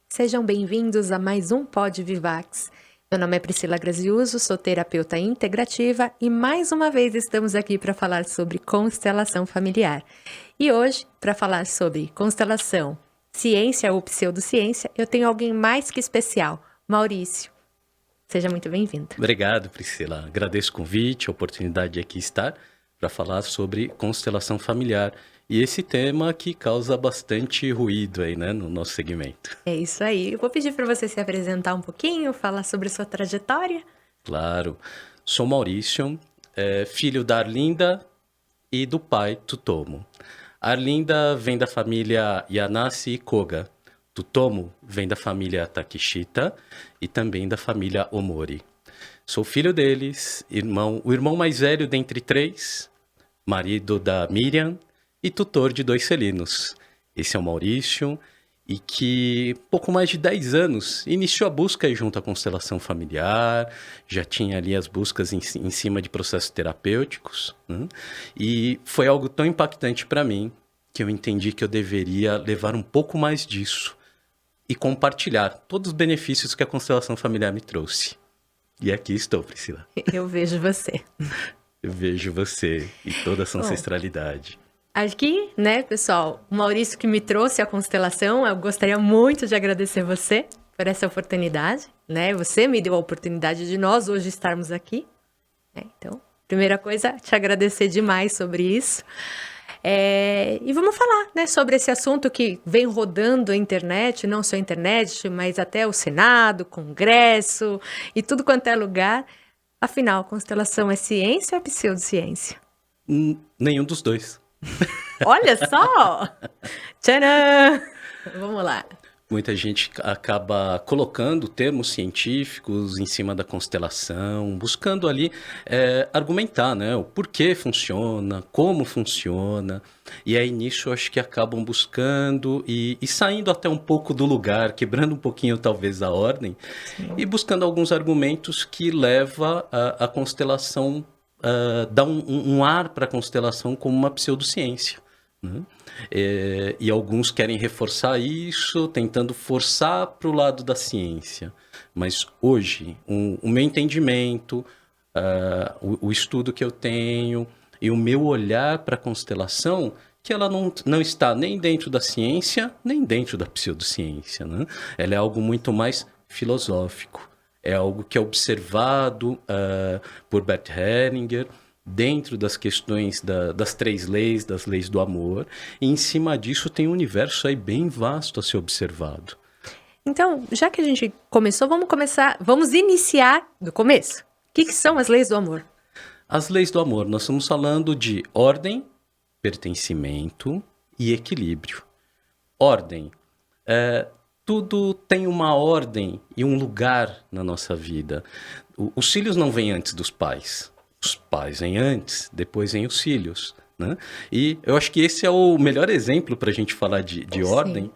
Sejam bem-vindos a mais um Pod Vivax. Meu nome é Priscila Graziuso, sou terapeuta integrativa e mais uma vez estamos aqui para falar sobre constelação familiar. E hoje, para falar sobre constelação, ciência ou pseudociência, eu tenho alguém mais que especial, Maurício. Seja muito bem-vindo. Obrigado, Priscila. Agradeço o convite, a oportunidade de aqui estar para falar sobre constelação familiar. E esse tema que causa bastante ruído aí, né, no nosso segmento. É isso aí. Eu vou pedir para você se apresentar um pouquinho, falar sobre a sua trajetória. Claro. Sou Maurício, filho da Arlinda e do pai Tutomo. A Arlinda vem da família Yanasi e Koga. Tutomo vem da família Takeshita e também da família Omori. Sou filho deles, o irmão mais velho dentre três, marido da Miriam, e tutor de 2 felinos. Esse é o Maurício, e que pouco mais de 10 anos iniciou a busca junto à constelação familiar, já tinha ali as buscas em cima de processos terapêuticos, né? E foi algo tão impactante para mim que eu entendi que eu deveria levar um pouco mais disso e compartilhar todos os benefícios que a constelação familiar me trouxe. E aqui estou, Priscila. Eu vejo você. Eu vejo você e toda essa ancestralidade. Aqui, né, pessoal, o Maurício que me trouxe a constelação, eu gostaria muito de agradecer você por essa oportunidade, né? Você me deu a oportunidade de nós hoje estarmos aqui, né? Então, primeira coisa, te agradecer demais sobre isso. E vamos falar, né, sobre esse assunto que vem rodando a internet, não só a internet, mas até o Senado, Congresso e tudo quanto é lugar. Afinal, constelação é ciência ou é pseudociência? Nenhum dos dois. Olha só! Tcharam! Vamos lá. Muita gente acaba colocando termos científicos em cima da constelação, buscando ali argumentar, né, o porquê funciona, como funciona. E aí nisso eu acho que acabam buscando e saindo até um pouco do lugar, quebrando um pouquinho talvez a ordem. Sim. E buscando alguns argumentos que levam a constelação, dá um ar para a constelação como uma pseudociência, né? E alguns querem reforçar isso, tentando forçar para o lado da ciência. Mas hoje, o meu entendimento, o estudo que eu tenho e o meu olhar para a constelação, que ela não está nem dentro da ciência, nem dentro da pseudociência, né? Ela é algo muito mais filosófico. É algo que é observado por Bert Hellinger dentro das questões das 3 leis, das leis do amor. E em cima disso tem um universo aí bem vasto a ser observado. Então, já que a gente começou, vamos iniciar do começo. O que são as leis do amor? As leis do amor, nós estamos falando de ordem, pertencimento e equilíbrio. Ordem. Tudo tem uma ordem e um lugar na nossa vida. Os filhos não vêm antes dos pais. Os pais vêm antes, depois vêm os filhos, né? E eu acho que esse é o melhor exemplo para a gente falar de ordem,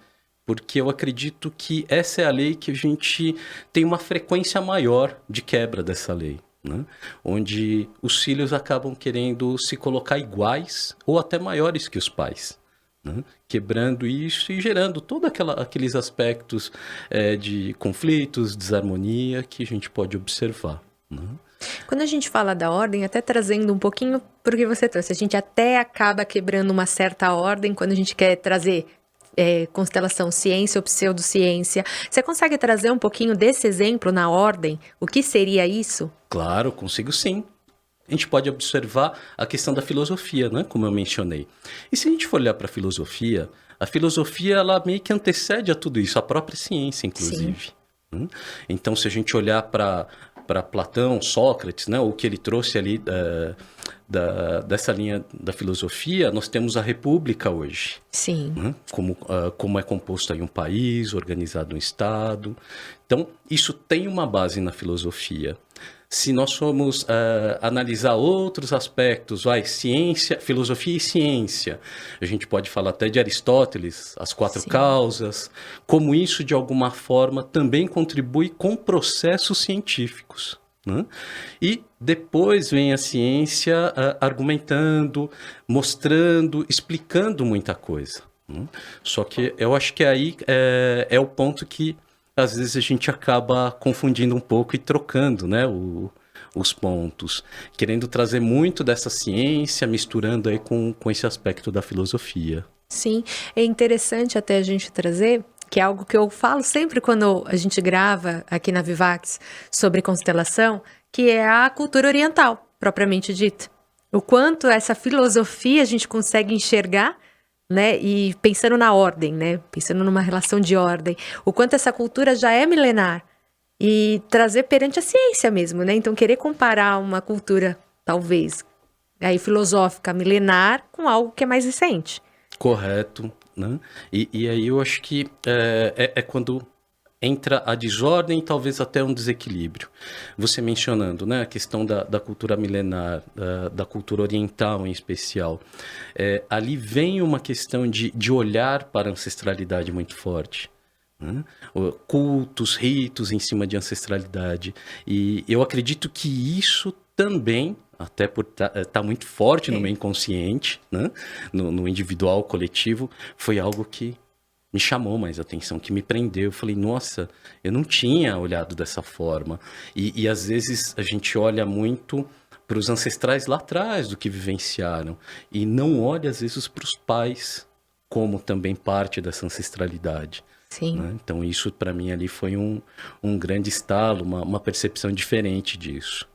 porque eu acredito que essa é a lei que a gente tem uma frequência maior de quebra dessa lei, né? Onde os filhos acabam querendo se colocar iguais ou até maiores que os pais, né? Quebrando isso e gerando todos aqueles aspectos de conflitos, desarmonia que a gente pode observar, né? Quando a gente fala da ordem, até trazendo um pouquinho para o que você trouxe, a gente até acaba quebrando uma certa ordem quando a gente quer trazer constelação ciência ou pseudociência. Você consegue trazer um pouquinho desse exemplo na ordem? O que seria isso? Claro, consigo sim. A gente pode observar a questão da filosofia, né? Como eu mencionei. E se a gente for olhar para a filosofia ela meio que antecede a tudo isso, a própria ciência, inclusive. Sim. Então, se a gente olhar para Platão, Sócrates, né? O que ele trouxe ali dessa linha da filosofia, nós temos a república hoje. Sim. Né? Como é composto aí um país, organizado um Estado. Então, isso tem uma base na filosofia. Se nós formos analisar outros aspectos, ciência, filosofia e ciência, a gente pode falar até de Aristóteles, as 4 causas, como isso de alguma forma também contribui com processos científicos, né? E Depois vem a ciência argumentando, mostrando, explicando muita coisa. Só que eu acho que aí é o ponto que às vezes a gente acaba confundindo um pouco e trocando, né, os pontos, querendo trazer muito dessa ciência, misturando aí com esse aspecto da filosofia. Sim, é interessante até a gente trazer, que é algo que eu falo sempre quando a gente grava aqui na Vivax sobre constelação, que é a cultura oriental, propriamente dita. O quanto essa filosofia a gente consegue enxergar, né? E pensando na ordem, né? Pensando numa relação de ordem. O quanto essa cultura já é milenar. E trazer perante a ciência mesmo, né? Então, querer comparar uma cultura, talvez, aí filosófica, milenar, com algo que é mais recente. Correto, né? E aí eu acho que é quando entra a desordem e talvez até um desequilíbrio. Você mencionando, né, a questão da cultura milenar, da cultura oriental em especial. Ali vem uma questão de olhar para a ancestralidade muito forte. Né? Cultos, ritos em cima de ancestralidade. E eu acredito que isso também, até por tá muito forte no meu inconsciente, né? No individual, coletivo, foi algo que me chamou mais atenção, que me prendeu. Eu falei, nossa, eu não tinha olhado dessa forma. E às vezes a gente olha muito para os ancestrais lá atrás do que vivenciaram e não olha às vezes para os pais como também parte dessa ancestralidade. Sim. Né? Então isso para mim ali foi um grande estalo, uma percepção diferente disso.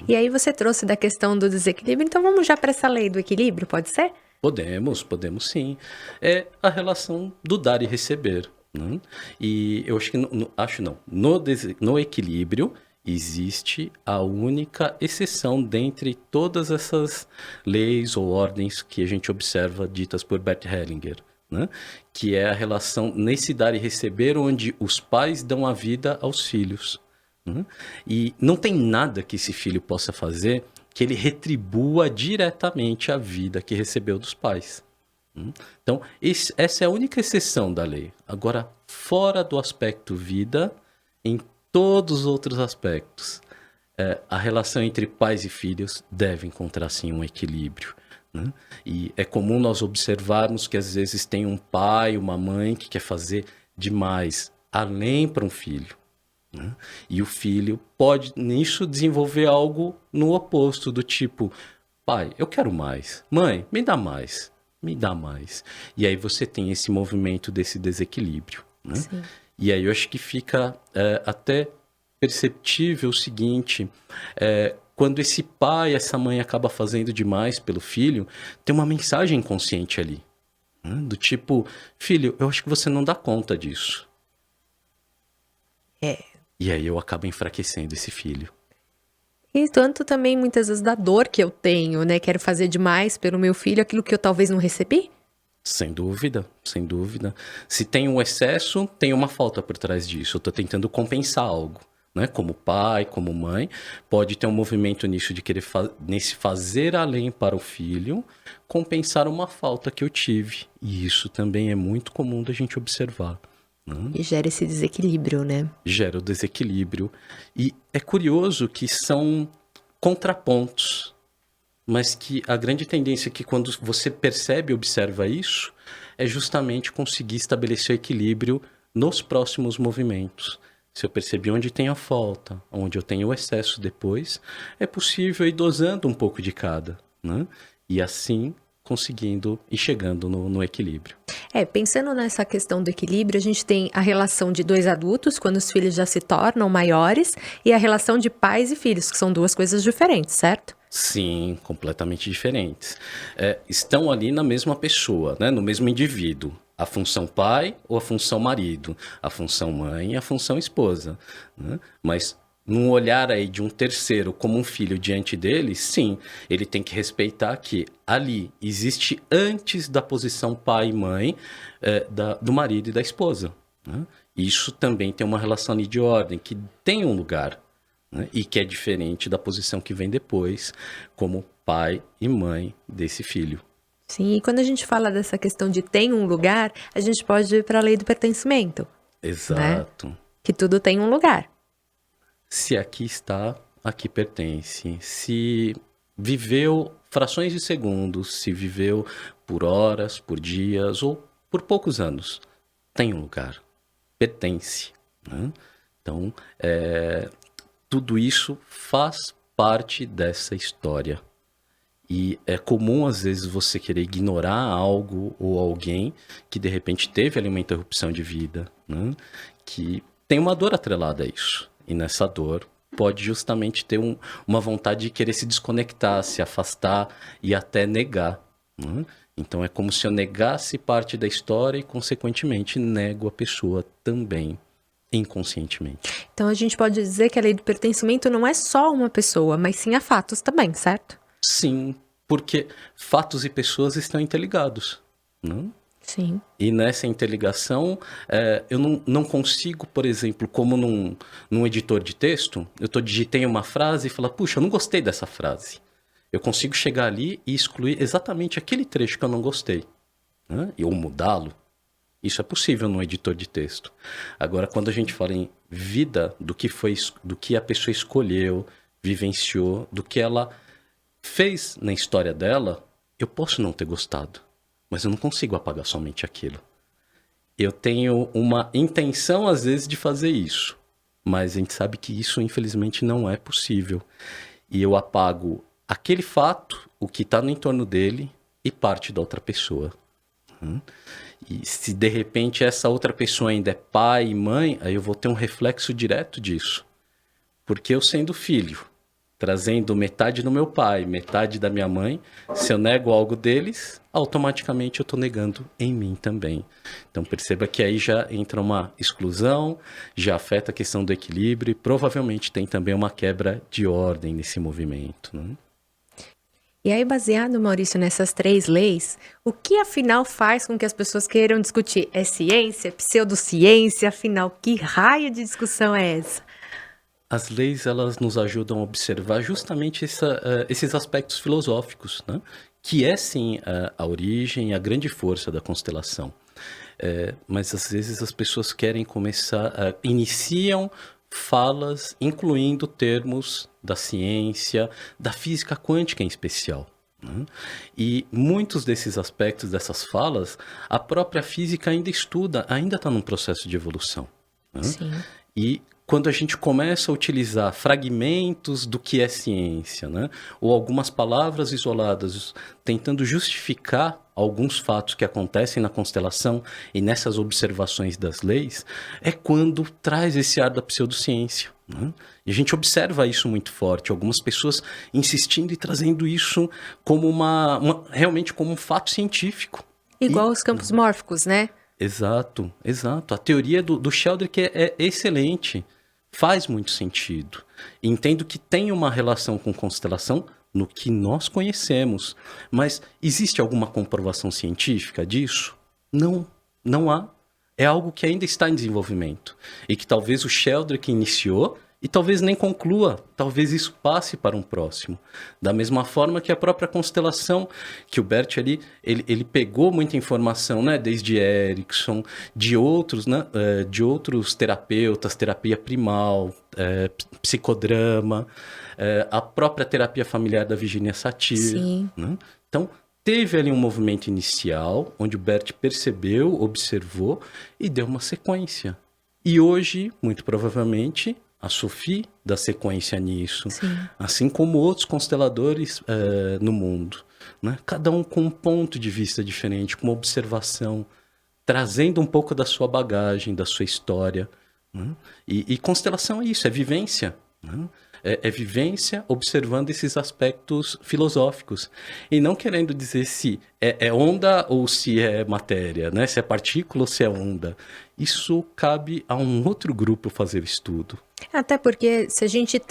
E aí você trouxe da questão do desequilíbrio, então vamos já para essa lei do equilíbrio, pode ser? Podemos sim. É a relação do dar e receber. Né? E eu acho que, no equilíbrio existe a única exceção dentre todas essas leis ou ordens que a gente observa ditas por Bert Hellinger. Né? Que é a relação nesse dar e receber onde os pais dão a vida aos filhos. Né? E não tem nada que esse filho possa fazer que ele retribua diretamente a vida que recebeu dos pais. Então, essa é a única exceção da lei. Agora, fora do aspecto vida, em todos os outros aspectos, a relação entre pais e filhos deve encontrar, sim, um equilíbrio. Né? E é comum nós observarmos que, às vezes, tem um pai, uma mãe que quer fazer demais, além para um filho. Né? E o filho pode, nisso, desenvolver algo no oposto, do tipo, pai, eu quero mais. Mãe, me dá mais. Me dá mais. E aí você tem esse movimento desse desequilíbrio. Né? E aí eu acho que fica até perceptível o seguinte, quando esse pai, essa mãe acaba fazendo demais pelo filho, tem uma mensagem inconsciente ali. Né? Do tipo, filho, eu acho que você não dá conta disso. E aí eu acabo enfraquecendo esse filho. E tanto também, muitas vezes, da dor que eu tenho, né? Quero fazer demais pelo meu filho, aquilo que eu talvez não recebi. Sem dúvida, sem dúvida. Se tem um excesso, tem uma falta por trás disso. Eu estou tentando compensar algo. Né? Como pai, como mãe, pode ter um movimento nisso de querer nesse fazer além para o filho, compensar uma falta que eu tive. E isso também é muito comum da gente observar. E gera esse desequilíbrio, né? Gera o desequilíbrio. E é curioso que são contrapontos, mas que a grande tendência é que quando você percebe e observa isso, é justamente conseguir estabelecer o equilíbrio nos próximos movimentos. Se eu perceber onde tem a falta, onde eu tenho o excesso depois, é possível ir dosando um pouco de cada, né? E assim conseguindo e chegando no equilíbrio. Pensando nessa questão do equilíbrio, a gente tem a relação de dois adultos, quando os filhos já se tornam maiores, e a relação de pais e filhos, que são duas coisas diferentes, certo? Sim, completamente diferentes. Estão ali na mesma pessoa, né? No mesmo indivíduo. A função pai ou a função marido, a função mãe e a função esposa. Né? Mas num olhar aí de um terceiro como um filho diante dele, sim, ele tem que respeitar que ali existe antes da posição pai e mãe do marido e da esposa. Né? Isso também tem uma relação ali de ordem, que tem um lugar, né? E que é diferente da posição que vem depois, como pai e mãe desse filho. Sim, e quando a gente fala dessa questão de tem um lugar, a gente pode ir para a lei do pertencimento. Exato. Né? Que tudo tem um lugar. Se aqui está, a que pertence. Se viveu frações de segundos, se viveu por horas, por dias ou por poucos anos, tem um lugar, pertence, né? Então, tudo isso faz parte dessa história. E é comum, às vezes, você querer ignorar algo ou alguém que, de repente, teve ali uma interrupção de vida, né? Que tem uma dor atrelada a isso. E nessa dor pode justamente ter uma vontade de querer se desconectar, se afastar e até negar, né? Então, é como se eu negasse parte da história e, consequentemente, nego a pessoa também, inconscientemente. Então, a gente pode dizer que a lei do pertencimento não é só uma pessoa, mas sim a fatos também, certo? Sim, porque fatos e pessoas estão interligados, né? Sim. E nessa interligação, eu não consigo, por exemplo, como num editor de texto, digitei uma frase e falar, puxa, eu não gostei dessa frase. Eu consigo chegar ali e excluir exatamente aquele trecho que eu não gostei, né? Ou mudá-lo. Isso é possível no editor de texto. Agora, quando a gente fala em vida, do que a pessoa escolheu, vivenciou, do que ela fez na história dela, eu posso não ter gostado, mas eu não consigo apagar somente aquilo. Eu tenho uma intenção, às vezes, de fazer isso, mas a gente sabe que isso, infelizmente, não é possível. E eu apago aquele fato, o que está no entorno dele e parte da outra pessoa. E se, de repente, essa outra pessoa ainda é pai e mãe, aí eu vou ter um reflexo direto disso. Porque eu, sendo filho, trazendo metade do meu pai, metade da minha mãe, se eu nego algo deles, automaticamente eu estou negando em mim também. Então perceba que aí já entra uma exclusão, já afeta a questão do equilíbrio e provavelmente tem também uma quebra de ordem nesse movimento, né? E aí, baseado, Maurício, nessas 3 leis, o que afinal faz com que as pessoas queiram discutir? É ciência? É pseudociência? Afinal, que raio de discussão é essa? As leis, elas nos ajudam a observar justamente esses aspectos filosóficos, né? Que é, sim, a origem, a grande força da constelação. Mas, às vezes, as pessoas querem iniciam falas incluindo termos da ciência, da física quântica em especial, né? E muitos desses aspectos, dessas falas, a própria física ainda estuda, ainda está num processo de evolução, né? Sim. E quando a gente começa a utilizar fragmentos do que é ciência, né? Ou algumas palavras isoladas, tentando justificar alguns fatos que acontecem na constelação e nessas observações das leis, é quando traz esse ar da pseudociência, né? E a gente observa isso muito forte, algumas pessoas insistindo e trazendo isso como realmente como um fato científico. Igual os campos mórficos, né? Exato, exato. A teoria do Sheldrake é excelente, faz muito sentido. Entendo que tem uma relação com constelação no que nós conhecemos, mas existe alguma comprovação científica disso? Não, não há. É algo que ainda está em desenvolvimento e que talvez o Sheldrake iniciou e talvez nem conclua, talvez isso passe para um próximo. Da mesma forma que a própria constelação, que o Bert ali, ele pegou muita informação, né, desde Erickson, de outros, né, de outros terapeutas, terapia primal, psicodrama, a própria terapia familiar da Virginia Satir. Sim. Né? Então, teve ali um movimento inicial, onde o Bert percebeu, observou e deu uma sequência. E hoje, muito provavelmente, a Sophie dá sequência nisso, Sim. assim como outros consteladores no mundo, né? Cada um com um ponto de vista diferente, com uma observação, trazendo um pouco da sua bagagem, da sua história, né? E constelação é isso, é vivência, né? É vivência observando esses aspectos filosóficos e não querendo dizer se é onda ou se é matéria, né? Se é partícula ou se é onda. Isso cabe a um outro grupo fazer o estudo. Até porque se a gente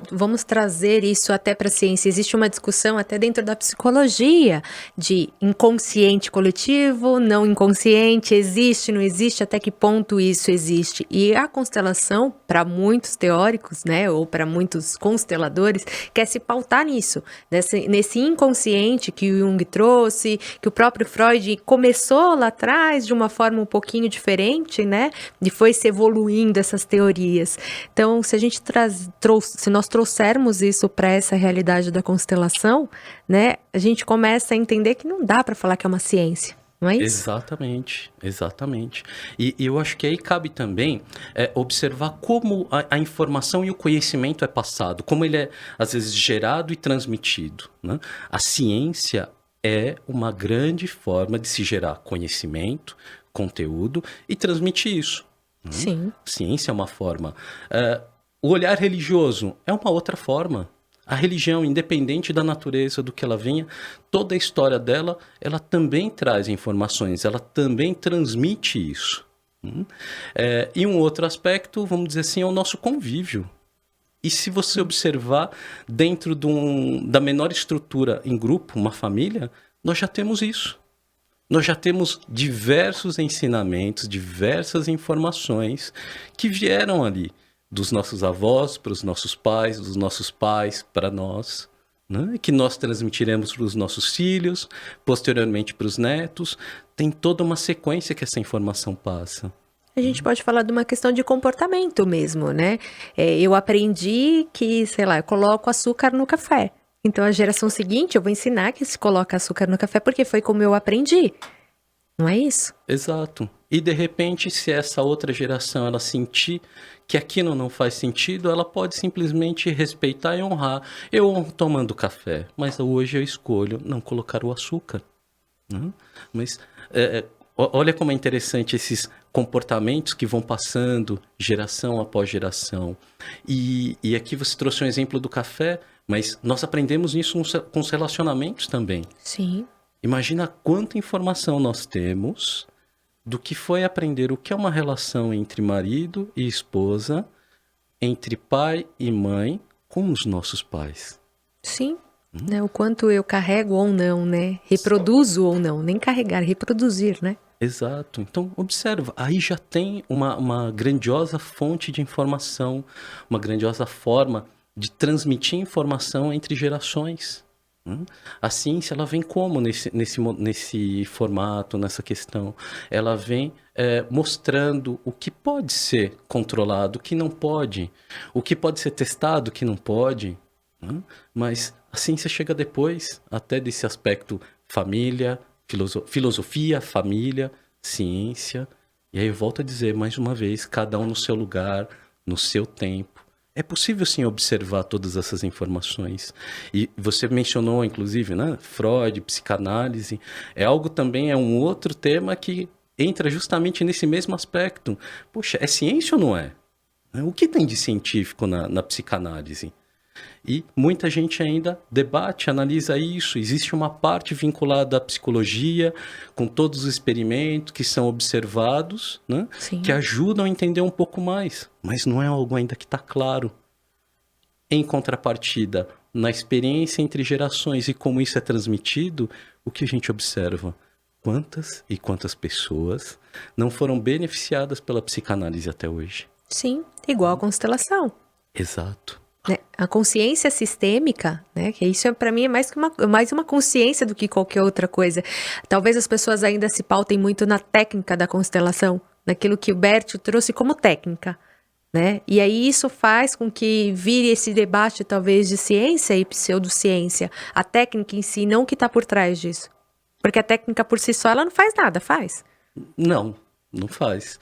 vamos trazer isso até para a ciência, existe uma discussão até dentro da psicologia de inconsciente coletivo, não inconsciente, existe, não existe, até que ponto isso existe. E a constelação, para muitos teóricos, né, ou para muitos consteladores, quer se pautar nisso, nesse inconsciente que o Jung trouxe, que o próprio Freud começou lá atrás de uma forma um pouquinho diferente, né, e foi se evoluindo essas teorias. Então, Então, se a gente se nós trouxermos isso para essa realidade da constelação, né, a gente começa a entender que não dá para falar que é uma ciência, não é isso? Exatamente, exatamente. E eu acho que aí cabe também observar como a informação e o conhecimento é passado, como ele é, às vezes, gerado e transmitido, né? A ciência é uma grande forma de se gerar conhecimento, conteúdo e transmitir isso. Sim. Ciência é uma forma. O olhar religioso é uma outra forma. A religião, independente da natureza do que ela venha, toda a história dela, ela também traz informações, ela também transmite isso. E um outro aspecto, vamos dizer assim, é o nosso convívio. E se você observar dentro da menor estrutura em grupo, uma família, nós já temos isso. Nós já temos diversos ensinamentos, diversas informações que vieram ali dos nossos avós para os nossos pais, dos nossos pais para nós, né? Que nós transmitiremos para os nossos filhos, posteriormente para os netos. Tem toda uma sequência que essa informação passa. A gente pode falar de uma questão de comportamento mesmo, né? Eu aprendi que, sei lá, eu coloco açúcar no café. Então, a geração seguinte, eu vou ensinar que se coloca açúcar no café porque foi como eu aprendi. Não é isso? Exato. E, de repente, se essa outra geração ela sentir que aquilo não faz sentido, ela pode simplesmente respeitar e honrar. Eu honro tomando café, mas hoje eu escolho não colocar o açúcar. Né? Mas olha como é interessante esses comportamentos que vão passando geração após geração. E aqui você trouxe um exemplo do café, mas nós aprendemos isso com os relacionamentos também. Sim. Imagina quanta informação nós temos do que foi aprender o que é uma relação entre marido e esposa, entre pai e mãe, com os nossos pais. Sim. Né? O quanto eu carrego ou não, né? Reproduzo ou não. Nem carregar, reproduzir, né? Exato. Então, observa, aí já tem uma grandiosa fonte de informação, uma grandiosa forma de transmitir informação entre gerações. A ciência, ela vem como nesse formato, nessa questão? Ela vem mostrando o que pode ser controlado, o que não pode, o que pode ser testado, o que não pode. Mas a ciência chega depois, até desse aspecto família, filosofia, família, ciência. E aí eu volto a dizer, mais uma vez, cada um no seu lugar, no seu tempo. É possível, sim, observar todas essas informações. E você mencionou, inclusive, né? Freud, psicanálise. É um outro tema que entra justamente nesse mesmo aspecto. Poxa, é ciência ou não é? O que tem de científico na psicanálise? E muita gente ainda debate, analisa isso. Existe uma parte vinculada à psicologia, com todos os experimentos que são observados, né? Que ajudam a entender um pouco mais. Mas não é algo ainda que está claro. Em contrapartida, na experiência entre gerações e como isso é transmitido, o que a gente observa? Quantas e quantas pessoas não foram beneficiadas pela psicanálise até hoje? Sim, igual a constelação. Exato. Né? A consciência sistêmica, né? Que isso para mim é mais uma consciência do que qualquer outra coisa. Talvez as pessoas ainda se pautem muito na técnica da constelação, naquilo que o Bert trouxe como técnica, né? E aí isso faz com que vire esse debate talvez de ciência e pseudociência, a técnica em si, não o que está por trás disso. Porque a técnica por si só, ela não faz nada, faz? Não faz.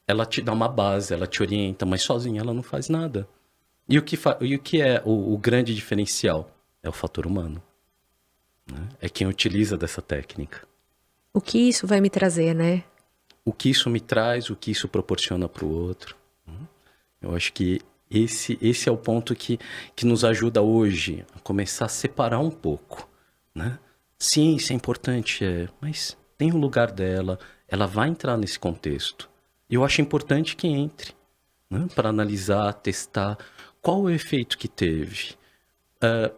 Ela te dá uma base, ela te orienta, mas sozinha ela não faz nada. E o que é o grande diferencial? É o fator humano. Né? É quem utiliza dessa técnica. O que isso vai me trazer, né? O que isso me traz, o que isso proporciona para o outro. Eu acho que esse é o ponto que nos ajuda hoje a começar a separar um pouco. Né? Ciência é importante, mas tem um lugar dela, ela vai entrar nesse contexto. E eu acho importante que entre, né? Para analisar, testar qual o efeito que teve.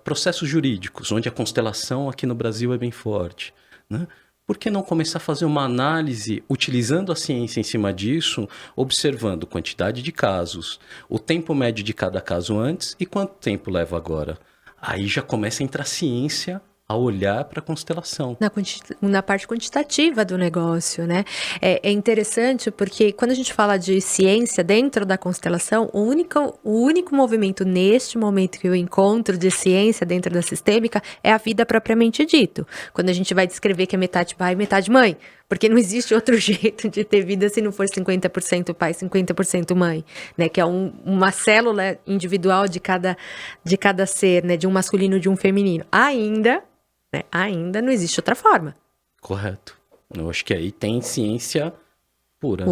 Processos jurídicos, onde a constelação aqui no Brasil é bem forte. Né? Por que não começar a fazer uma análise utilizando a ciência em cima disso, observando quantidade de casos, o tempo médio de cada caso antes e quanto tempo leva agora? Aí já começa a entrar ciência a olhar para a constelação. Na parte quantitativa do negócio, né? É interessante porque quando a gente fala de ciência dentro da constelação, o único movimento neste momento que eu encontro de ciência dentro da sistêmica é a vida propriamente dito. Quando a gente vai descrever que é metade pai e metade mãe. Porque não existe outro jeito de ter vida se não for 50% pai, 50% mãe, né? Que é uma célula individual de cada ser, né? De um masculino e de um feminino. Ainda não existe outra forma. Correto. Eu acho que aí tem ciência pura.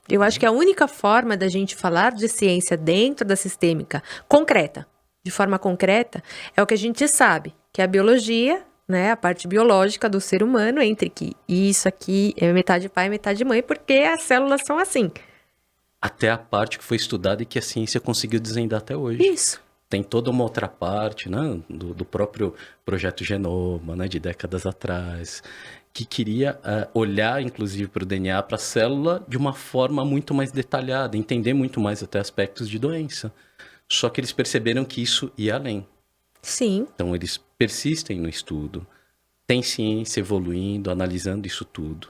Eu acho que a única forma da gente falar de ciência dentro da sistêmica concreta, de forma concreta, é o que a gente sabe, que é a biologia, né, a parte biológica do ser humano, entre que isso aqui é metade pai e metade mãe, porque as células são assim. Até a parte que foi estudada e que a ciência conseguiu desvendar até hoje. Isso. Tem toda uma outra parte, né, do próprio projeto Genoma, né, de décadas atrás, que queria olhar, inclusive, para o DNA, para a célula, de uma forma muito mais detalhada, entender muito mais até aspectos de doença. Só que eles perceberam que isso ia além. Sim. Então, eles persistem no estudo, tem ciência evoluindo, analisando isso tudo.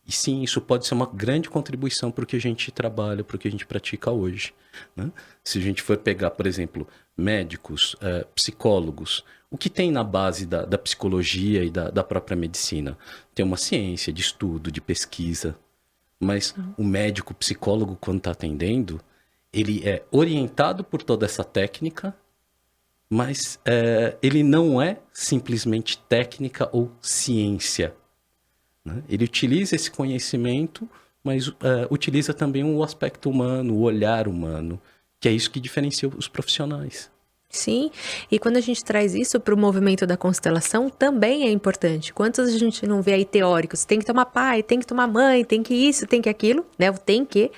E sim, isso pode ser uma grande contribuição para o que a gente trabalha, para o que a gente pratica hoje, né? Se a gente for pegar, por exemplo, médicos, psicólogos, o que tem na base da psicologia e da própria medicina? Tem uma ciência de estudo, de pesquisa, mas o médico, psicólogo, quando está atendendo, ele é orientado por toda essa técnica, mas ele não é simplesmente técnica ou ciência, né? Ele utiliza esse conhecimento, mas utiliza também o aspecto humano, o olhar humano, que é isso que diferencia os profissionais. Sim, e quando a gente traz isso para o movimento da constelação, também é importante. Quantos a gente não vê aí teóricos? Tem que tomar pai, tem que tomar mãe, tem que isso, tem que aquilo, né? O tem que.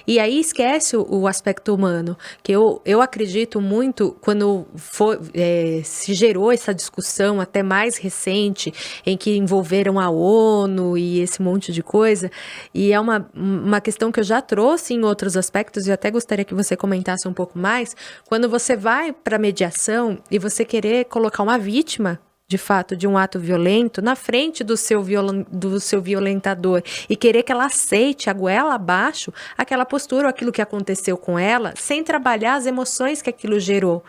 E aí esquece o aspecto humano, que eu acredito muito quando se gerou essa discussão até mais recente, em que envolveram a ONU e esse monte de coisa, e é uma questão que eu já trouxe em outros aspectos, e até gostaria que você comentasse um pouco mais, quando você vai para mediação e você querer colocar uma vítima, de fato, de um ato violento na frente do seu violentador e querer que ela aceite a goela abaixo aquela postura ou aquilo que aconteceu com ela, sem trabalhar as emoções que aquilo gerou,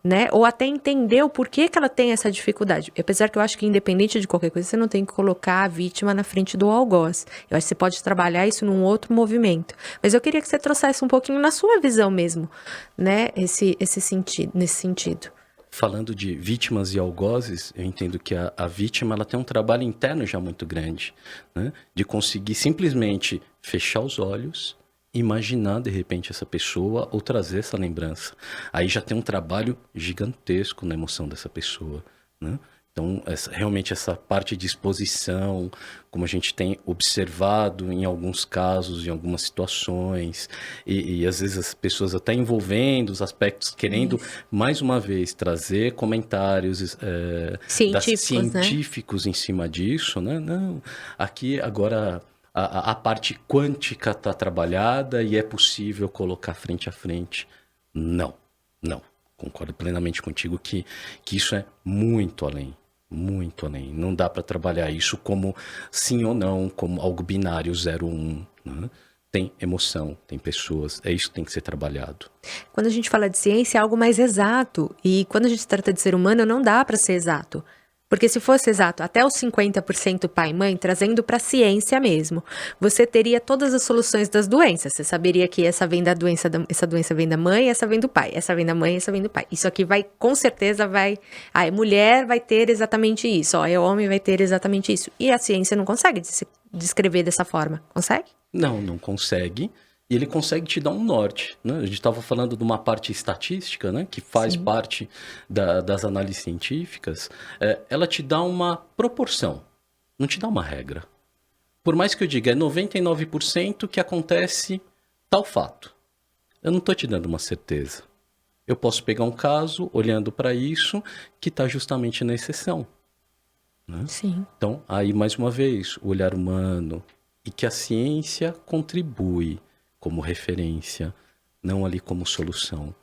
né? Ou até entender o porquê que ela tem essa dificuldade. Apesar que eu acho que independente de qualquer coisa, você não tem que colocar a vítima na frente do algoz. Eu acho que você pode trabalhar isso num outro movimento. Mas eu queria que você trouxesse um pouquinho na sua visão mesmo, né? Nesse sentido. Falando de vítimas e algozes, eu entendo que a vítima ela tem um trabalho interno já muito grande, né? De conseguir simplesmente fechar os olhos, imaginar de repente essa pessoa ou trazer essa lembrança. Aí já tem um trabalho gigantesco na emoção dessa pessoa, né? Então, realmente essa parte de exposição, como a gente tem observado em alguns casos, em algumas situações, e às vezes as pessoas até envolvendo os aspectos, querendo, mais uma vez, trazer comentários científicos, né? Em cima disso, né? Não, aqui agora a parte quântica está trabalhada e é possível colocar frente a frente. Não. Concordo plenamente contigo que isso é muito além. Muito além. Não dá para trabalhar isso como sim ou não, como algo binário 0 ou 1, né? Tem emoção, tem pessoas, é isso que tem que ser trabalhado. Quando a gente fala de ciência, é algo mais exato. E quando a gente trata de ser humano, não dá para ser exato. Porque se fosse exato, até os 50% pai e mãe, trazendo para a ciência mesmo, você teria todas as soluções das doenças. Você saberia que essa vem da doença, essa doença vem da mãe, essa vem do pai, essa vem da mãe, essa vem do pai. Isso aqui vai, com certeza, a mulher vai ter exatamente isso, o homem vai ter exatamente isso. E a ciência não consegue descrever dessa forma. Consegue? Não consegue. E ele consegue te dar um norte, né? A gente estava falando de uma parte estatística, né? Que faz parte das análises científicas. Ela te dá uma proporção, não te dá uma regra. Por mais que eu diga, é 99% que acontece tal fato. Eu não estou te dando uma certeza. Eu posso pegar um caso, olhando para isso, que está justamente na exceção, né? Sim. Então, aí mais uma vez, o olhar humano e que a ciência contribui como referência, não ali como solução.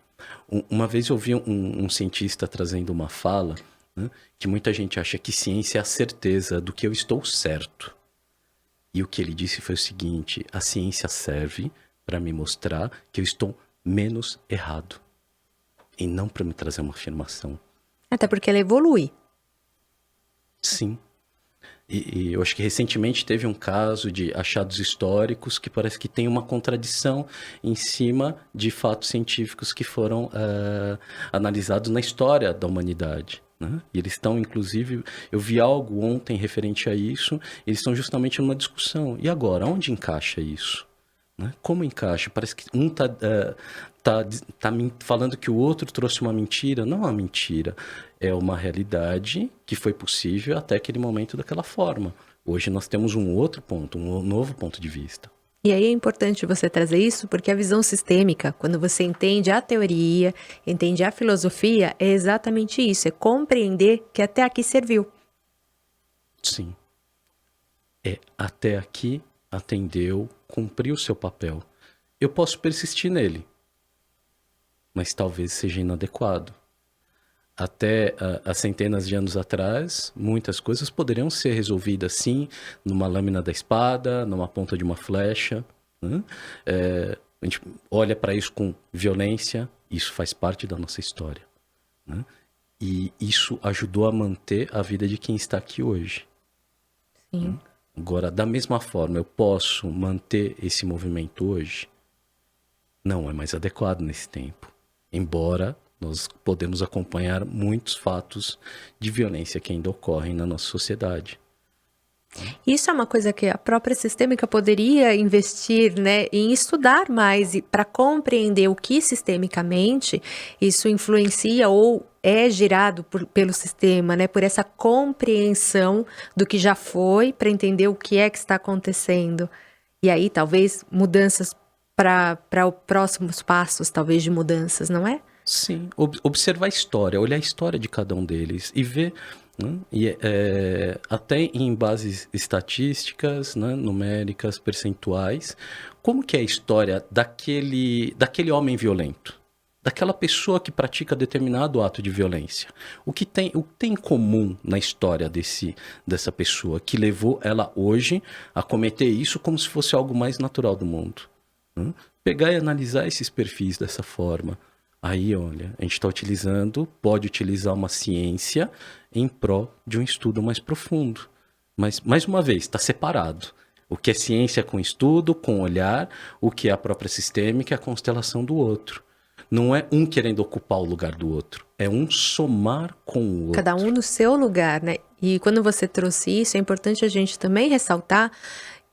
Uma vez eu vi um cientista trazendo uma fala né? Que muita gente acha que ciência é a certeza do que eu estou certo. E o que ele disse foi o seguinte: a ciência serve para me mostrar que eu estou menos errado. E não para me trazer uma afirmação. Até porque ela evolui. Sim. E eu acho que recentemente teve um caso de achados históricos que parece que tem uma contradição em cima de fatos científicos que foram analisados na história da humanidade, né? E eles estão, inclusive, eu vi algo ontem referente a isso, eles estão justamente numa discussão. E agora, onde encaixa isso? Né? Como encaixa? Parece que um tá me falando que o outro trouxe uma mentira. Não é uma mentira. É uma realidade que foi possível até aquele momento daquela forma. Hoje nós temos um outro ponto, um novo ponto de vista. E aí é importante você trazer isso porque a visão sistêmica, quando você entende a teoria, entende a filosofia, é exatamente isso. É compreender que até aqui serviu. Sim. Até aqui atendeu, cumpriu o seu papel. Eu posso persistir nele, mas talvez seja inadequado. Até há centenas de anos atrás, muitas coisas poderiam ser resolvidas, sim, numa lâmina da espada, numa ponta de uma flecha, né? A gente olha para isso com violência, isso faz parte da nossa história, né? E isso ajudou a manter a vida de quem está aqui hoje. Sim. Né? Agora, da mesma forma, eu posso manter esse movimento hoje? Não é mais adequado nesse tempo. Embora nós podemos acompanhar muitos fatos de violência que ainda ocorrem na nossa sociedade. Isso é uma coisa que a própria sistêmica poderia investir, né, em estudar mais para compreender o que sistemicamente isso influencia ou é gerado pelo sistema, né, por essa compreensão do que já foi, para entender o que é que está acontecendo. E aí, talvez, mudanças para os próximos passos, talvez, de mudanças, não é? Sim, observar a história, olhar a história de cada um deles e ver, né, até em bases estatísticas, né, numéricas, percentuais, como que é a história daquele homem violento, daquela pessoa que pratica determinado ato de violência. O que tem em comum na história dessa pessoa que levou ela hoje a cometer isso como se fosse algo mais natural do mundo, né? Pegar e analisar esses perfis dessa forma. Aí, olha, a gente pode utilizar uma ciência em prol de um estudo mais profundo. Mas, mais uma vez, está separado. O que é ciência com estudo, com olhar, o que é a própria sistêmica, é a constelação do outro. Não é um querendo ocupar o lugar do outro, é um somar com o outro. Cada um no seu lugar, né? E quando você trouxe isso, é importante a gente também ressaltar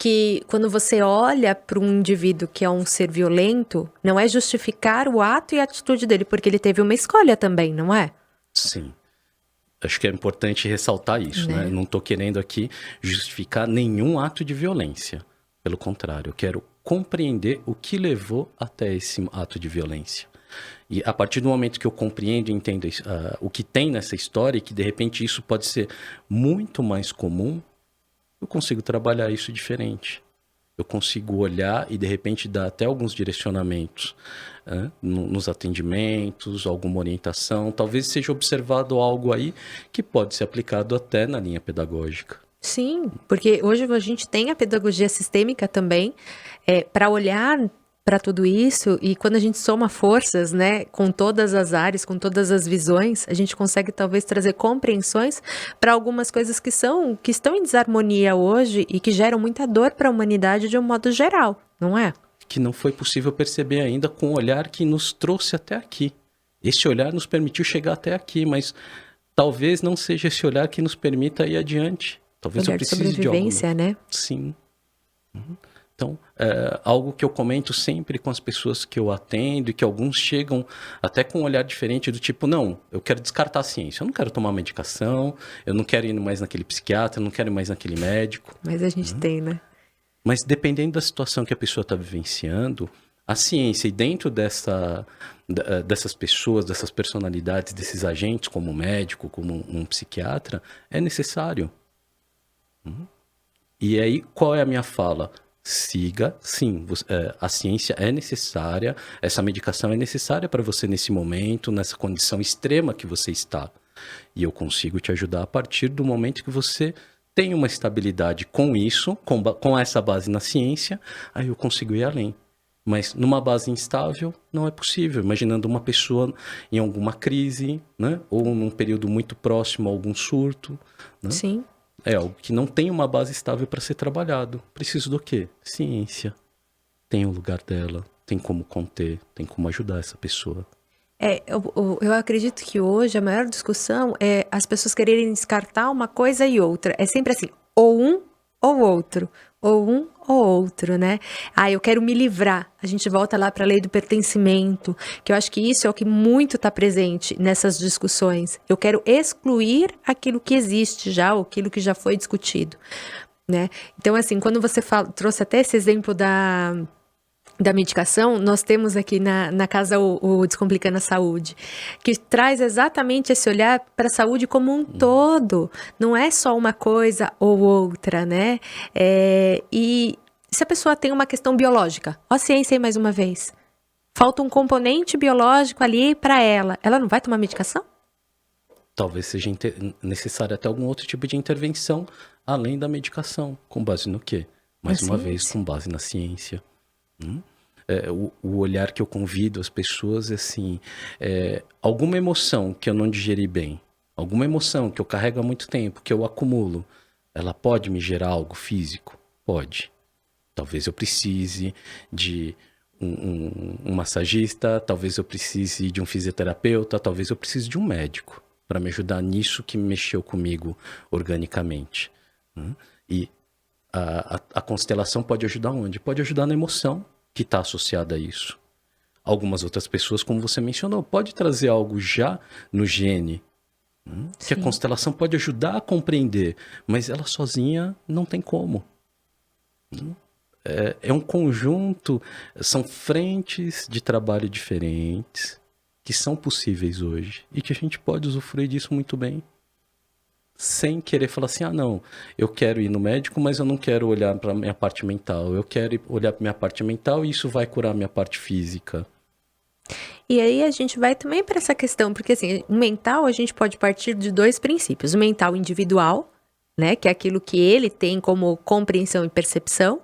que quando você olha para um indivíduo que é um ser violento, não é justificar o ato e a atitude dele, porque ele teve uma escolha também, não é? Sim. Acho que é importante ressaltar isso, né? Não estou querendo aqui justificar nenhum ato de violência. Pelo contrário, eu quero compreender o que levou até esse ato de violência. E a partir do momento que eu compreendo e entendo o que tem nessa história e que de repente isso pode ser muito mais comum, eu consigo trabalhar isso diferente. Eu consigo olhar e de repente dar até alguns direcionamentos nos atendimentos, alguma orientação. Talvez seja observado algo aí que pode ser aplicado até na linha pedagógica. Sim, porque hoje a gente tem a pedagogia sistêmica também para olhar para tudo isso, e quando a gente soma forças, né, com todas as áreas, com todas as visões, a gente consegue talvez trazer compreensões para algumas coisas que estão em desarmonia hoje e que geram muita dor para a humanidade de um modo geral, não é? Que não foi possível perceber ainda com o olhar que nos trouxe até aqui. Esse olhar nos permitiu chegar até aqui, mas talvez não seja esse olhar que nos permita ir adiante. Talvez olhar eu precise de sobrevivência, de algo. né? Sim. Então, algo que eu comento sempre com as pessoas que eu atendo e que alguns chegam até com um olhar diferente do tipo, não, eu quero descartar a ciência, eu não quero tomar medicação, eu não quero ir mais naquele psiquiatra, eu não quero ir mais naquele médico. Mas a gente tem, né? Mas dependendo da situação que a pessoa está vivenciando, a ciência e dentro dessas pessoas, dessas personalidades, desses agentes, como um médico, como um psiquiatra, é necessário. E aí, qual é a minha fala? Siga, sim, a ciência é necessária, essa medicação é necessária para você nesse momento, nessa condição extrema que você está. E eu consigo te ajudar a partir do momento que você tem uma estabilidade com isso, com essa base na ciência, aí eu consigo ir além. Mas numa base instável, não é possível. Imaginando uma pessoa em alguma crise, né? Ou num período muito próximo a algum surto, né? Sim. É algo que não tem uma base estável para ser trabalhado. Preciso do quê? Ciência. Tem o lugar dela, tem como conter, tem como ajudar essa pessoa. Eu acredito que hoje a maior discussão é as pessoas quererem descartar uma coisa e outra. É sempre assim, ou um ou outro, ou um ou outro, né? Ah, eu quero me livrar. A gente volta lá para a lei do pertencimento, que eu acho que isso é o que muito está presente nessas discussões. Eu quero excluir aquilo que existe já, ou aquilo que já foi discutido, né? Então, assim, quando você trouxe até esse exemplo da medicação, nós temos aqui na casa o Descomplicando a Saúde, que traz exatamente esse olhar para a saúde como um todo. Não é só uma coisa ou outra, né? E se a pessoa tem uma questão biológica, ó a ciência aí mais uma vez, falta um componente biológico ali para ela não vai tomar medicação? Talvez seja necessário até algum outro tipo de intervenção, além da medicação. Com base no quê? Mais uma vez, com base na ciência. O olhar que eu convido as pessoas é assim, alguma emoção que eu não digeri bem, alguma emoção que eu carrego há muito tempo, que eu acumulo, ela pode me gerar algo físico? Pode. Talvez eu precise de um massagista, talvez eu precise de um fisioterapeuta, talvez eu precise de um médico para me ajudar nisso que mexeu comigo organicamente. E a constelação pode ajudar onde? Pode ajudar na emoção que está associada a isso. Algumas outras pessoas, como você mencionou, pode trazer algo já no gene, que a constelação pode ajudar a compreender, mas ela sozinha não tem como. É um conjunto, são frentes de trabalho diferentes que são possíveis hoje e que a gente pode usufruir disso muito bem. Sem querer falar assim, não, eu quero ir no médico, mas eu não quero olhar para a minha parte mental. Eu quero olhar para a minha parte mental e isso vai curar a minha parte física. E aí a gente vai também para essa questão, porque assim, o mental a gente pode partir de dois princípios. O mental individual, né, que é aquilo que ele tem como compreensão e percepção.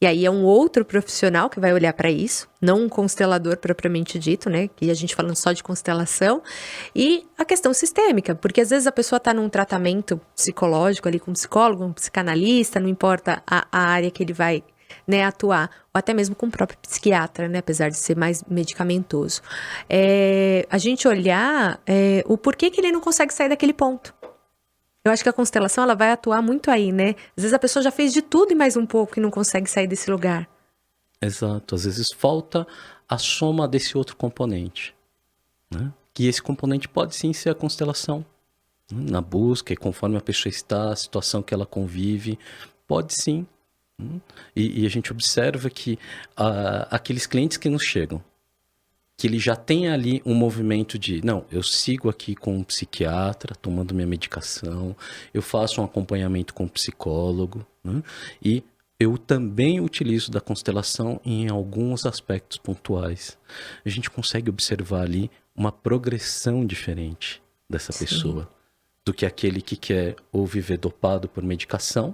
E aí é um outro profissional que vai olhar para isso, não um constelador propriamente dito, né? Que a gente falando só de constelação. E a questão sistêmica, porque às vezes a pessoa está num tratamento psicológico ali com um psicólogo, um psicanalista, não importa a área que ele vai, né, atuar, ou até mesmo com o próprio psiquiatra, né? Apesar de ser mais medicamentoso. A gente olhar o porquê que ele não consegue sair daquele ponto. Eu acho que a constelação ela vai atuar muito aí, né? Às vezes a pessoa já fez de tudo e mais um pouco e não consegue sair desse lugar. Exato. Às vezes falta a soma desse outro componente, né? Que esse componente pode sim ser a constelação. Na busca e conforme a pessoa está, a situação que ela convive, pode sim. E a gente observa que aqueles clientes que nos chegam, que ele já tem ali um movimento de, não, eu sigo aqui com um psiquiatra, tomando minha medicação, eu faço um acompanhamento com um psicólogo, né? E eu também utilizo da constelação em alguns aspectos pontuais. A gente consegue observar ali uma progressão diferente dessa pessoa, do que aquele que quer ou viver dopado por medicação,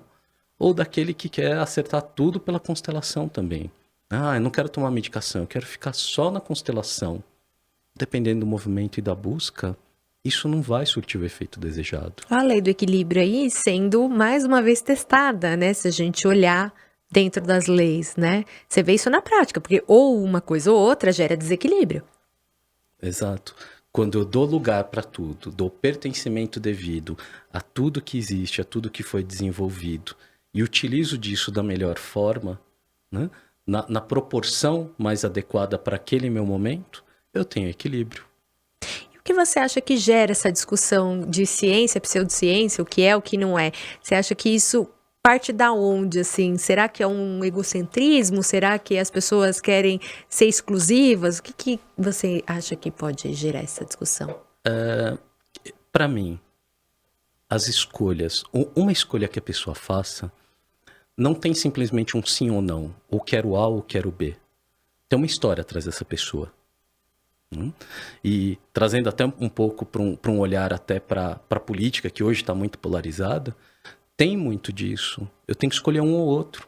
ou daquele que quer acertar tudo pela constelação também. Eu não quero tomar medicação, eu quero ficar só na constelação. Dependendo do movimento e da busca, isso não vai surtir o efeito desejado. A lei do equilíbrio aí sendo mais uma vez testada, né? Se a gente olhar dentro das leis, né? Você vê isso na prática, porque ou uma coisa ou outra gera desequilíbrio. Exato. Quando eu dou lugar para tudo, dou pertencimento devido a tudo que existe, a tudo que foi desenvolvido, e utilizo disso da melhor forma, né? Na proporção mais adequada para aquele meu momento, eu tenho equilíbrio. E o que você acha que gera essa discussão de ciência, pseudociência, o que é, o que não é? Você acha que isso parte da onde, assim? Será que é um egocentrismo? Será que as pessoas querem ser exclusivas? O que você acha que pode gerar essa discussão? Para mim, as escolhas, uma escolha que a pessoa faça, não tem simplesmente um sim ou não, ou quero A ou quero B. Tem uma história atrás dessa pessoa. E trazendo até um pouco para um olhar até para a política, que hoje está muito polarizada, tem muito disso. Eu tenho que escolher um ou outro.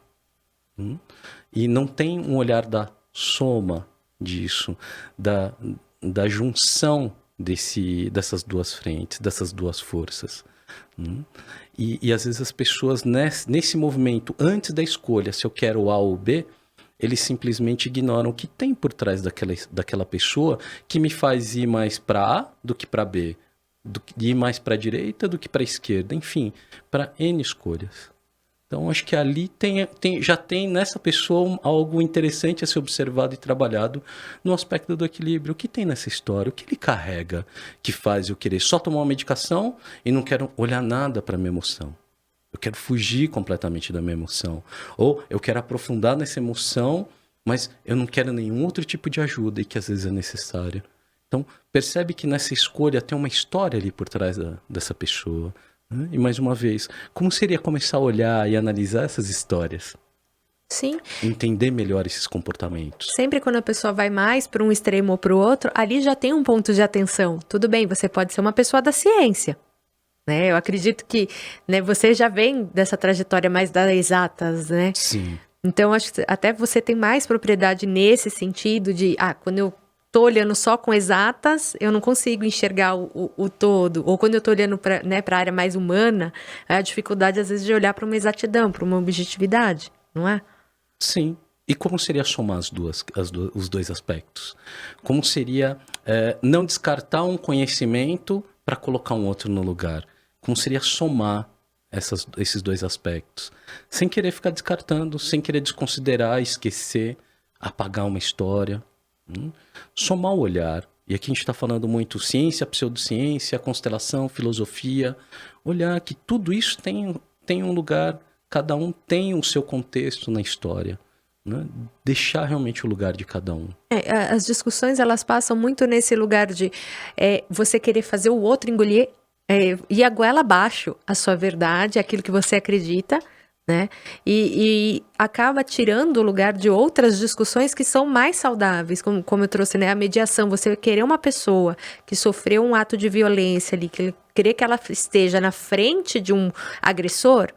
E não tem um olhar da soma disso, da junção dessas duas frentes, dessas duas forças. E às vezes as pessoas nesse movimento, antes da escolha, se eu quero A ou B, eles simplesmente ignoram o que tem por trás daquela pessoa que me faz ir mais para A do que para B, ir mais para a direita do que para a esquerda, enfim, para N escolhas. Então, acho que ali já tem nessa pessoa algo interessante a ser observado e trabalhado no aspecto do equilíbrio. O que tem nessa história? O que ele carrega que faz eu querer só tomar uma medicação e não quero olhar nada para a minha emoção? Eu quero fugir completamente da minha emoção. Ou eu quero aprofundar nessa emoção, mas eu não quero nenhum outro tipo de ajuda e que às vezes é necessária. Então, percebe que nessa escolha tem uma história ali por trás dessa pessoa. E mais uma vez, como seria começar a olhar e analisar essas histórias? Sim. Entender melhor esses comportamentos. Sempre quando a pessoa vai mais para um extremo ou para o outro, ali já tem um ponto de atenção. Tudo bem, você pode ser uma pessoa da ciência. Né? Eu acredito que, né, você já vem dessa trajetória mais das exatas, né? Sim. Então, acho que até você tem mais propriedade nesse sentido de, quando eu tô olhando só com exatas, eu não consigo enxergar o todo. Ou quando eu tô olhando para, né, a área mais humana, a dificuldade, às vezes, de olhar para uma exatidão, para uma objetividade, não é? Sim. E como seria somar os dois aspectos? Como seria não descartar um conhecimento para colocar um outro no lugar? Como seria somar esses dois aspectos? Sem querer ficar descartando, sem querer desconsiderar, esquecer, apagar uma história. Somar o olhar. E aqui a gente está falando muito ciência, pseudociência, constelação, filosofia. Olhar que tudo isso tem um lugar, cada um tem o seu contexto na história. Né? Deixar realmente o lugar de cada um. As discussões, elas passam muito nesse lugar de você querer fazer o outro engolir e a goela abaixo a sua verdade, aquilo que você acredita, né? E acaba tirando o lugar de outras discussões que são mais saudáveis, como eu trouxe, né? A mediação, você querer uma pessoa que sofreu um ato de violência ali, querer que ela esteja na frente de um agressor.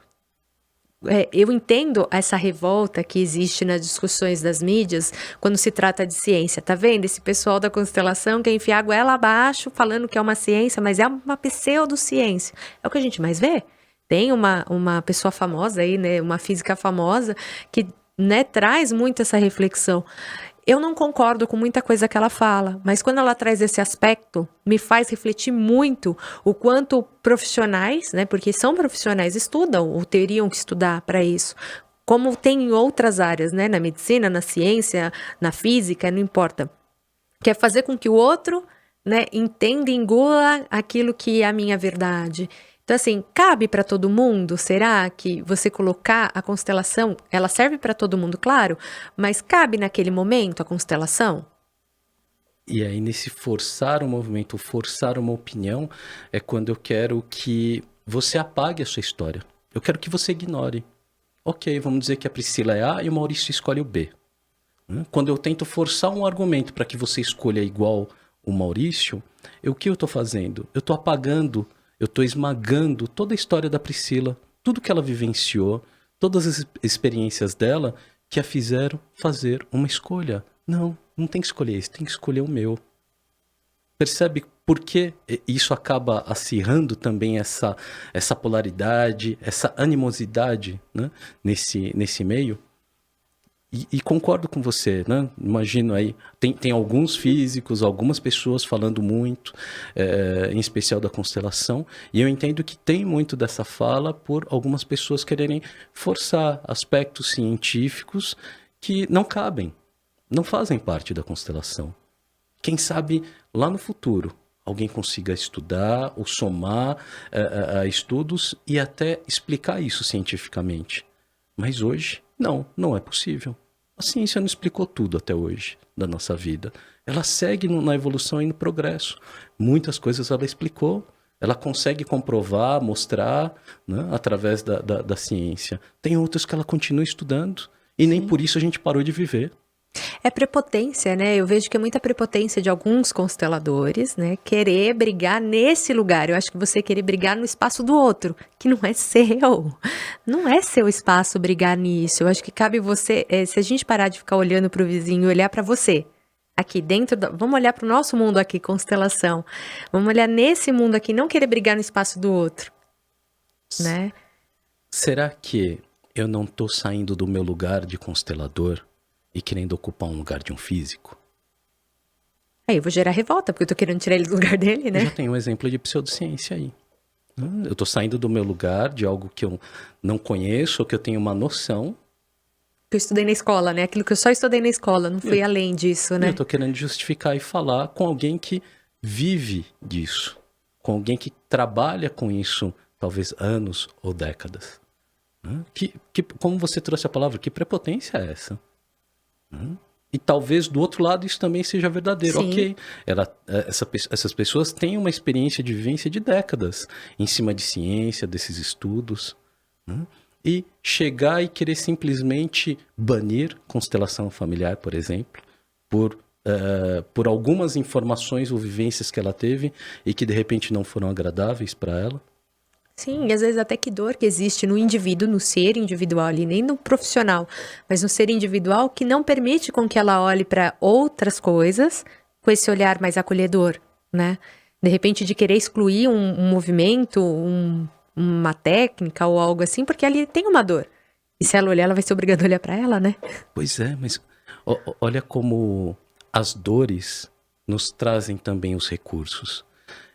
Eu entendo essa revolta que existe nas discussões das mídias quando se trata de ciência. Tá vendo? Esse pessoal da constelação quer enfiar a goela abaixo falando que é uma ciência, mas é uma pseudociência. É o que a gente mais vê. Tem uma pessoa famosa aí, né? Uma física famosa que, né, traz muito essa reflexão. Eu não concordo com muita coisa que ela fala, mas quando ela traz esse aspecto, me faz refletir muito o quanto profissionais, né, porque são profissionais, estudam ou teriam que estudar para isso, como tem em outras áreas, né, na medicina, na ciência, na física, não importa. Quer fazer com que o outro, né, entenda e engula aquilo que é a minha verdade. Então, assim, cabe para todo mundo? Será que você colocar a constelação, ela serve para todo mundo, claro, mas cabe naquele momento a constelação? E aí, nesse forçar o movimento, forçar uma opinião, é quando eu quero que você apague a sua história. Eu quero que você ignore. Ok, vamos dizer que a Priscila é A e o Maurício escolhe o B. Quando eu tento forçar um argumento para que você escolha igual o Maurício, o que eu estou fazendo? Eu estou apagando, eu estou esmagando toda a história da Priscila, tudo que ela vivenciou, todas as experiências dela que a fizeram fazer uma escolha. Não tem que escolher isso, tem que escolher o meu. Percebe por que isso acaba acirrando também essa polaridade, essa animosidade, né, nesse meio? E concordo com você, né? Imagino aí, tem alguns físicos, algumas pessoas falando muito, em especial da constelação, e eu entendo que tem muito dessa fala por algumas pessoas quererem forçar aspectos científicos que não cabem, não fazem parte da constelação. Quem sabe lá no futuro alguém consiga estudar ou somar estudos e até explicar isso cientificamente. Mas hoje, não é possível. A ciência não explicou tudo até hoje da nossa vida. Ela segue na evolução e no progresso. Muitas coisas ela explicou, ela consegue comprovar, mostrar, né, através da ciência. Tem outras que ela continua estudando e nem por isso a gente parou de viver. É prepotência, né? Eu vejo que é muita prepotência de alguns consteladores, né? Querer brigar nesse lugar. Eu acho que você querer brigar no espaço do outro, que não é seu. Não é seu espaço brigar nisso. Eu acho que cabe você, se a gente parar de ficar olhando para o vizinho e olhar para você, aqui dentro, vamos olhar para o nosso mundo aqui, constelação. Vamos olhar nesse mundo aqui, não querer brigar no espaço do outro, né? Será que eu não tô saindo do meu lugar de constelador e querendo ocupar um lugar de um físico? Aí eu vou gerar revolta, porque eu tô querendo tirar ele do lugar dele, né? Eu já tenho um exemplo de pseudociência aí. Eu tô saindo do meu lugar, de algo que eu não conheço, ou que eu tenho uma noção. Que eu estudei na escola, né? Aquilo que eu só estudei na escola, não fui além disso, né? Eu tô querendo justificar e falar com alguém que vive disso. Com alguém que trabalha com isso, talvez anos ou décadas. Como você trouxe a palavra, que prepotência é essa? E talvez do outro lado isso também seja verdadeiro. Sim. Ok, essas pessoas têm uma experiência de vivência de décadas em cima de ciência, desses estudos. E chegar e querer simplesmente banir constelação familiar, por exemplo, por algumas informações ou vivências que ela teve e que de repente não foram agradáveis para ela. Sim, e às vezes até que dor que existe no indivíduo, no ser individual ali, nem no profissional, mas no ser individual que não permite com que ela olhe para outras coisas com esse olhar mais acolhedor, né? De repente de querer excluir um movimento, uma técnica ou algo assim, porque ali tem uma dor. E se ela olhar, ela vai ser obrigada a olhar para ela, né? Pois é, mas olha como as dores nos trazem também os recursos.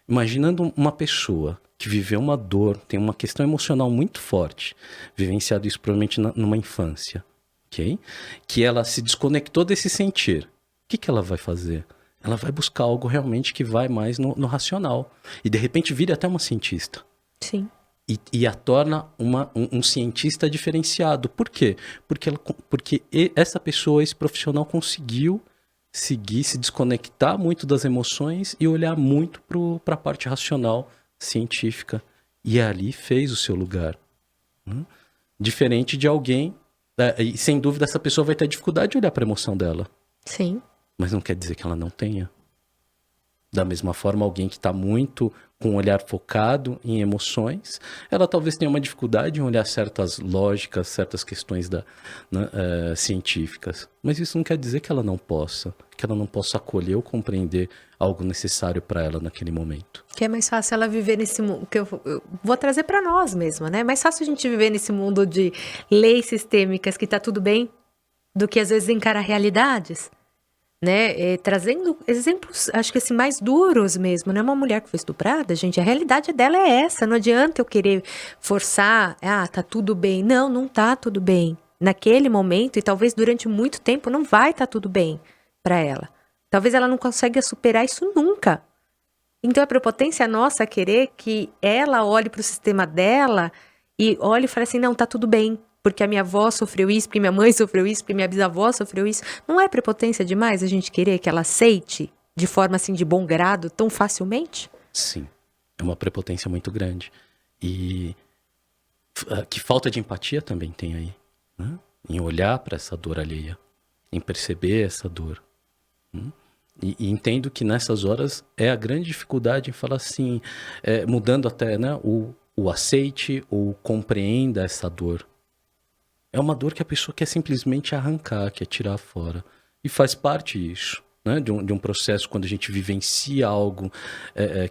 Imaginando uma pessoa que viveu uma dor, tem uma questão emocional muito forte, vivenciado isso provavelmente numa infância, ok? Que ela se desconectou desse sentir. O que ela vai fazer? Ela vai buscar algo realmente que vai mais no racional. E de repente vira até uma cientista. Sim. E a torna um cientista diferenciado. Por quê? Porque essa pessoa, esse profissional conseguiu seguir, se desconectar muito das emoções e olhar muito para a parte racional, científica. E ali fez o seu lugar. Diferente de alguém, e sem dúvida essa pessoa vai ter dificuldade de olhar para a emoção dela. Sim. Mas não quer dizer que ela não tenha. Da mesma forma, alguém que está muito com um olhar focado em emoções, ela talvez tenha uma dificuldade em olhar certas lógicas, certas questões científicas. Mas isso não quer dizer que ela não possa acolher ou compreender algo necessário para ela naquele momento. Que é mais fácil ela viver nesse mundo, que eu vou trazer para nós mesma, né? É mais fácil a gente viver nesse mundo de leis sistêmicas que tá tudo bem, do que às vezes encarar realidades. Né, trazendo exemplos, acho que assim, mais duros mesmo, né, uma mulher que foi estuprada, gente, a realidade dela é essa, não adianta eu querer forçar, tá tudo bem, não tá tudo bem, naquele momento e talvez durante muito tempo não vai tá tudo bem para ela, talvez ela não consiga superar isso nunca, então a prepotência nossa querer que ela olhe para o sistema dela e olhe e fale assim, não, tá tudo bem, porque a minha avó sofreu isso, porque minha mãe sofreu isso, porque minha bisavó sofreu isso. Não é prepotência demais a gente querer que ela aceite de forma assim de bom grado tão facilmente? Sim, é uma prepotência muito grande. E que falta de empatia também tem aí, né? Em olhar para essa dor alheia, em perceber essa dor. E entendo que nessas horas é a grande dificuldade em falar assim, mudando até, né, o aceite ou compreenda essa dor. É uma dor que a pessoa quer simplesmente arrancar, quer tirar fora. E faz parte disso, né? De um processo quando a gente vivencia algo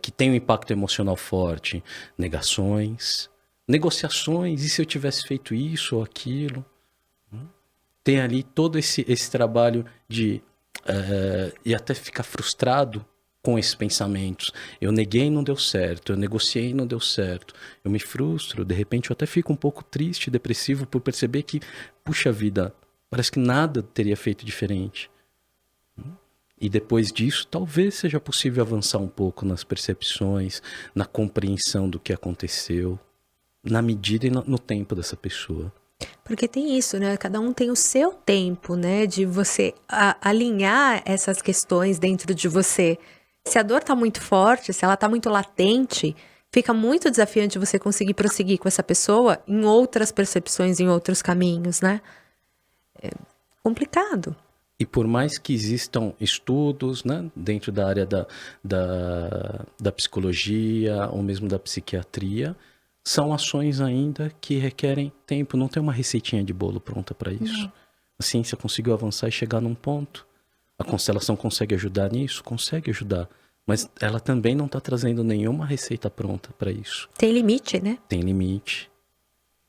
que tem um impacto emocional forte. Negações, negociações, e se eu tivesse feito isso ou aquilo? Tem ali todo esse trabalho de... e até ficar frustrado com esses pensamentos. Eu neguei e não deu certo, eu negociei e não deu certo. Eu me frustro, de repente eu até fico um pouco triste, depressivo por perceber que, puxa vida, parece que nada teria feito diferente. E depois disso, talvez seja possível avançar um pouco nas percepções, na compreensão do que aconteceu, na medida e no tempo dessa pessoa. Porque tem isso, né? Cada um tem o seu tempo, né? De você alinhar essas questões dentro de você. Se a dor tá muito forte, se ela tá muito latente, fica muito desafiante você conseguir prosseguir com essa pessoa em outras percepções, em outros caminhos, né? É complicado. E por mais que existam estudos, né, dentro da área da psicologia ou mesmo da psiquiatria, são ações ainda que requerem tempo. Não tem uma receitinha de bolo pronta para isso. Não. A ciência conseguiu avançar e chegar num ponto. A constelação consegue ajudar nisso? Consegue ajudar. Mas ela também não está trazendo nenhuma receita pronta para isso. Tem limite, né? Tem limite.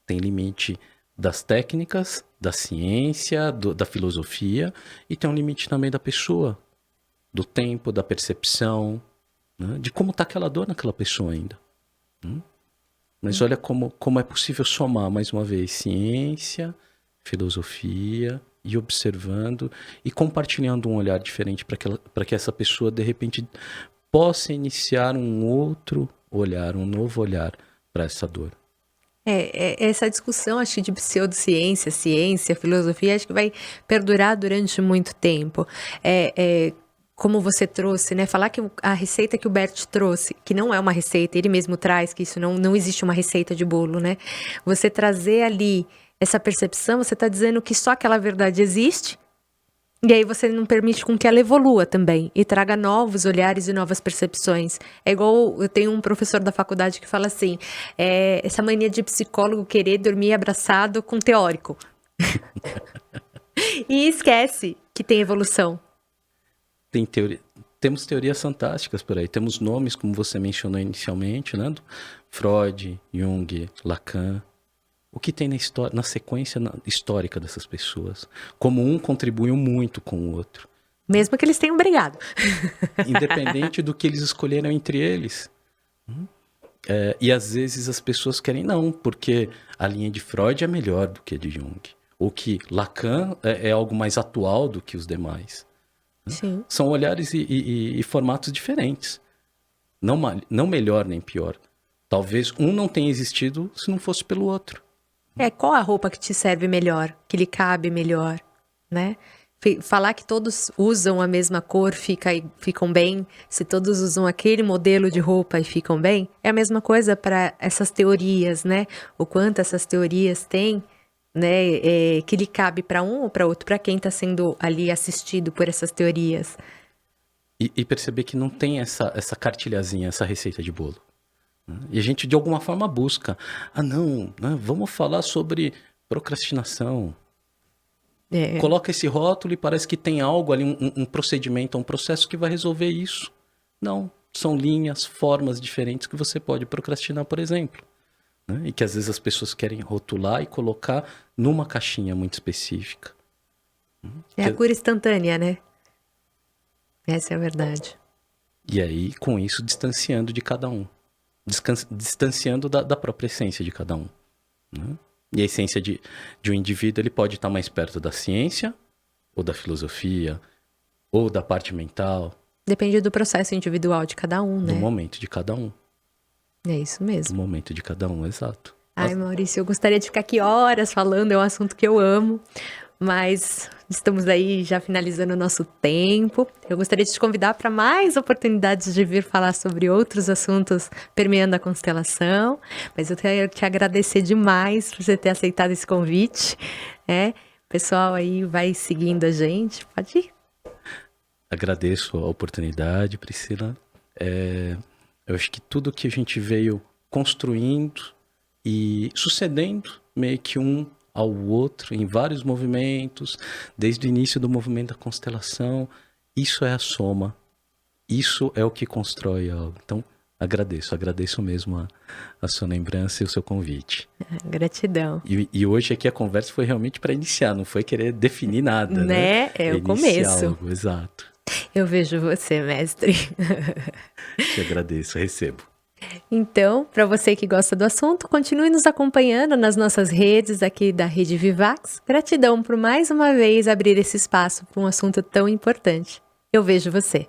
Tem limite das técnicas, da ciência, da filosofia, e tem um limite também da pessoa, do tempo, da percepção, né? De como está aquela dor naquela pessoa ainda. Mas olha como é possível somar, mais uma vez, ciência, filosofia, e observando e compartilhando um olhar diferente para que essa pessoa, de repente, possa iniciar um outro olhar, um novo olhar para essa dor. Essa discussão, acho que de pseudociência, ciência, filosofia, acho que vai perdurar durante muito tempo. Como você trouxe, né? Falar que a receita que o Bert trouxe, que não é uma receita, ele mesmo traz, que isso não existe uma receita de bolo, né? Você trazer ali essa percepção, você está dizendo que só aquela verdade existe, e aí você não permite com que ela evolua também e traga novos olhares e novas percepções. É igual, eu tenho um professor da faculdade que fala assim, essa mania de psicólogo querer dormir abraçado com teórico. E esquece que tem evolução. Temos teorias fantásticas por aí. Temos nomes, como você mencionou inicialmente, né? Freud, Jung, Lacan. O que tem na sequência histórica dessas pessoas? Como um contribuiu muito com o outro. Mesmo que eles tenham brigado. Independente do que eles escolheram entre eles. E às vezes as pessoas querem não, porque a linha de Freud é melhor do que a de Jung. Ou que Lacan é algo mais atual do que os demais. Sim. São olhares e formatos diferentes. Não melhor nem pior. Talvez um não tenha existido se não fosse pelo outro. Qual a roupa que te serve melhor, que lhe cabe melhor, né? Falar que todos usam a mesma cor ficam bem, se todos usam aquele modelo de roupa e ficam bem, é a mesma coisa para essas teorias, né? O quanto essas teorias têm, né? Que lhe cabe para um ou para outro, para quem está sendo ali assistido por essas teorias. E perceber que não tem essa cartilhazinha, essa receita de bolo. E a gente, de alguma forma, busca. Vamos falar sobre procrastinação. Coloca esse rótulo e parece que tem algo ali, um procedimento, um processo que vai resolver isso. Não, são linhas, formas diferentes que você pode procrastinar, por exemplo. Né? E que às vezes as pessoas querem rotular e colocar numa caixinha muito específica. É a cura instantânea, né? Essa é a verdade. E aí, com isso, distanciando de cada um. Distanciando da própria essência de cada um. Né? E a essência de um indivíduo, ele pode estar mais perto da ciência, ou da filosofia, ou da parte mental. Depende do processo individual de cada um, né? Do momento de cada um. É isso mesmo. Do momento de cada um, exato. Ai, Maurício, eu gostaria de ficar aqui horas falando, é um assunto que eu amo, mas estamos aí já finalizando o nosso tempo. Eu gostaria de te convidar para mais oportunidades de vir falar sobre outros assuntos permeando a constelação, mas eu quero te agradecer demais por você ter aceitado esse convite, né? O pessoal aí vai seguindo a gente, pode ir? Agradeço a oportunidade, Priscila. Eu acho que tudo que a gente veio construindo e sucedendo meio que um ao outro em vários movimentos, desde o início do movimento da constelação, isso é a soma, isso é o que constrói algo. Então, agradeço mesmo a sua lembrança e o seu convite. Gratidão. E hoje aqui a conversa foi realmente para iniciar, não foi querer definir nada, né? É o começo. Algo, exato. Eu vejo você, mestre. Te agradeço, recebo. Então, para você que gosta do assunto, continue nos acompanhando nas nossas redes aqui da Rede Vivax. Gratidão por mais uma vez abrir esse espaço para um assunto tão importante. Eu vejo você.